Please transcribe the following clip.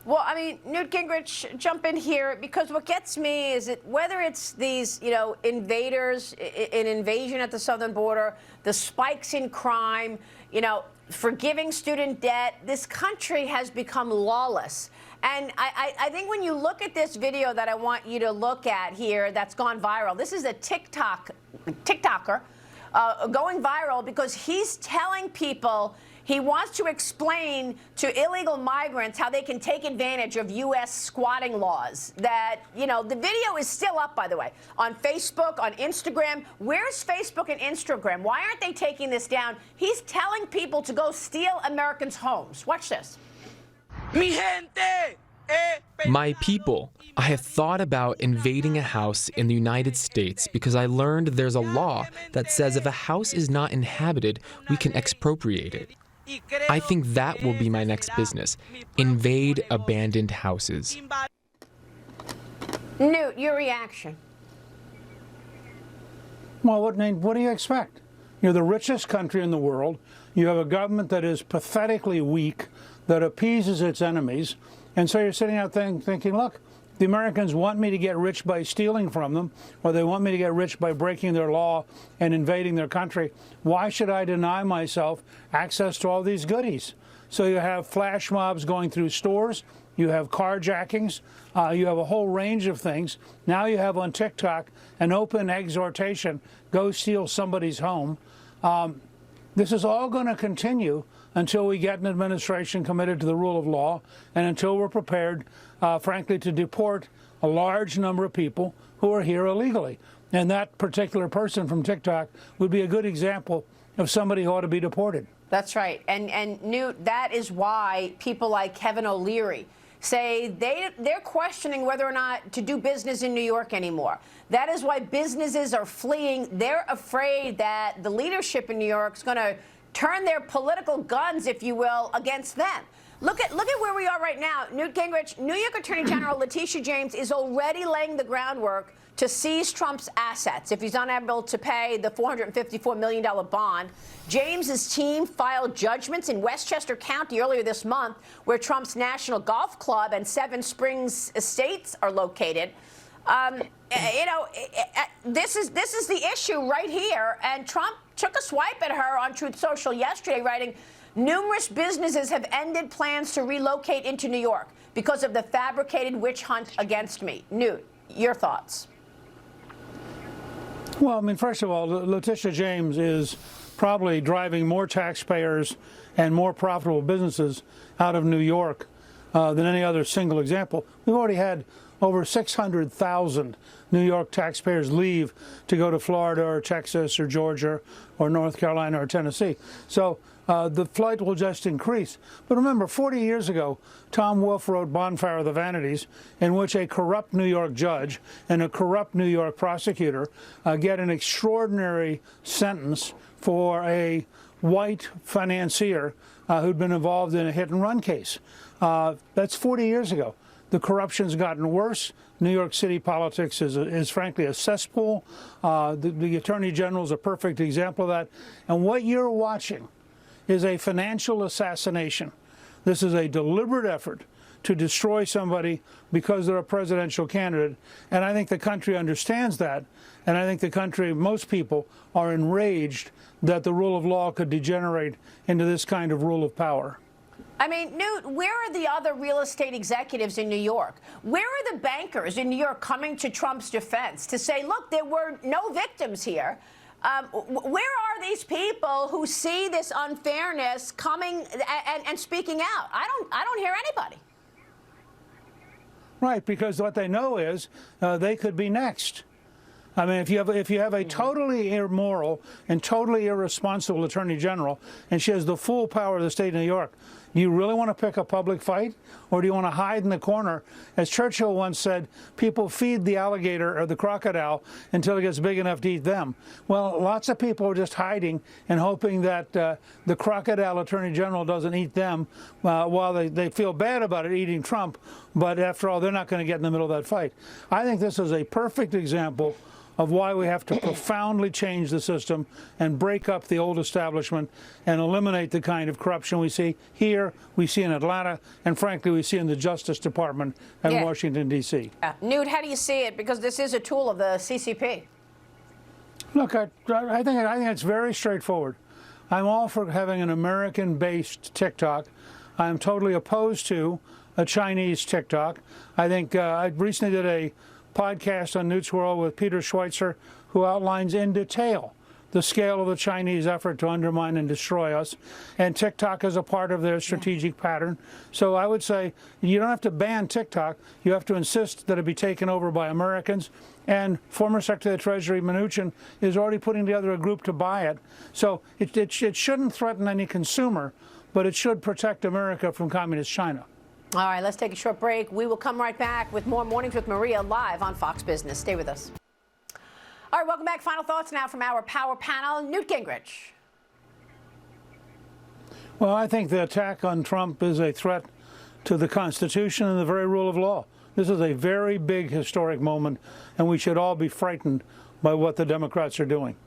Well, I mean, Newt Gingrich, jump in here, because what gets me is that whether it's these, invaders, an invasion at the southern border, the spikes in crime, forgiving student debt, this country has become lawless. And I think when you look at this video that I want you to look at here that's gone viral, this is a TikToker going viral because he's telling people he wants to explain to illegal migrants how they can take advantage of U.S. squatting laws. That, the video is still up, by the way, on Facebook, on Instagram. Where's Facebook and Instagram? Why aren't they taking this down? He's telling people to go steal Americans' homes. Watch this. Mi gente! My people, I have thought about invading a house in the United States because I learned there's a law that says if a house is not inhabited, we can expropriate it. I think that will be my next business, invade abandoned houses. Newt, your reaction? Well, what do you expect? You're the richest country in the world. You have a government that is pathetically weak, that appeases its enemies. And so you're sitting out thinking, look, the Americans want me to get rich by stealing from them, or they want me to get rich by breaking their law and invading their country. Why should I deny myself access to all these goodies? So you have flash mobs going through stores, you have carjackings, you have a whole range of things. Now you have on TikTok an open exhortation, go steal somebody's home. This is all going to continue until we get an administration committed to the rule of law and until we're prepared, frankly, to deport a large number of people who are here illegally. And that particular person from TikTok would be a good example of somebody who ought to be deported. That's right. And Newt, that is why people like Kevin O'Leary say they're questioning whether or not to do business in New York anymore. That is why businesses are fleeing. They're afraid that the leadership in New York is going to turn their political guns, if you will, against them. Look at where we are right now. Newt Gingrich, New York Attorney General Letitia James is already laying the groundwork to seize Trump's assets if he's unable to pay the $454 million bond. James's team filed judgments in Westchester County earlier this month, where Trump's National Golf Club and Seven Springs estates are located. This is the issue right here, and Trump took a swipe at her on Truth Social yesterday, writing, numerous businesses have ended plans to relocate into New York because of the fabricated witch hunt against me. Newt, your thoughts? Well, I mean, first of all, Letitia James is probably driving more taxpayers and more profitable businesses out of New York than any other single example. We've already had over 600,000 New York taxpayers leave to go to Florida or Texas or Georgia or North Carolina or Tennessee. So the flight will just increase. But remember, 40 years ago, Tom Wolfe wrote Bonfire of the Vanities, in which a corrupt New York judge and a corrupt New York prosecutor get an extraordinary sentence for a white financier who'd been involved in a hit-and-run case. That's 40 years ago. The corruption's gotten worse. New York City politics is frankly a cesspool. The Attorney General is a perfect example of that. And what you're watching is a financial assassination. This is a deliberate effort to destroy somebody because they're a presidential candidate. And I think the country understands that. And I think the country, most people, are enraged that the rule of law could degenerate into this kind of rule of power. I mean, Newt, where are the other real estate executives in New York? Where are the bankers in New York coming to Trump's defense to say, look, there were no victims here? Where are these people who see this unfairness coming and speaking out? I don't hear anybody. Right, because what they know is they could be next. I mean, if you have a totally immoral and totally irresponsible Attorney General, and she has the full power of the state of New York, do you really want to pick a public fight, or do you want to hide in the corner? As Churchill once said, people feed the alligator or the crocodile until it gets big enough to eat them. Well, lots of people are just hiding and hoping that the crocodile Attorney General doesn't eat them while they feel bad about it eating Trump. But after all, they're not going to get in the middle of that fight. I think this is a perfect example of why we have to profoundly change the system and break up the old establishment and eliminate the kind of corruption we see here, we see in Atlanta, and frankly, we see in the Justice Department in Washington, D.C. Newt, how do you see it? Because this is a tool of the CCP. Look, I think it's very straightforward. I'm all for having an American-based TikTok. I'm totally opposed to a Chinese TikTok. I think I recently did a podcast on Newt's World with Peter Schweitzer, who outlines in detail the scale of the Chinese effort to undermine and destroy us. And TikTok is a part of their strategic pattern. So I would say you don't have to ban TikTok. You have to insist that it be taken over by Americans. And former Secretary of the Treasury Mnuchin is already putting together a group to buy it. So it shouldn't threaten any consumer, but it should protect America from communist China. All right, let's take a short break. We will come right back with more Mornings with Maria live on Fox Business. Stay with us. All right, welcome back. Final thoughts now from our power panel. Newt Gingrich. Well, I think the attack on Trump is a threat to the Constitution and the very rule of law. This is a very big historic moment, and we should all be frightened by what the Democrats are doing.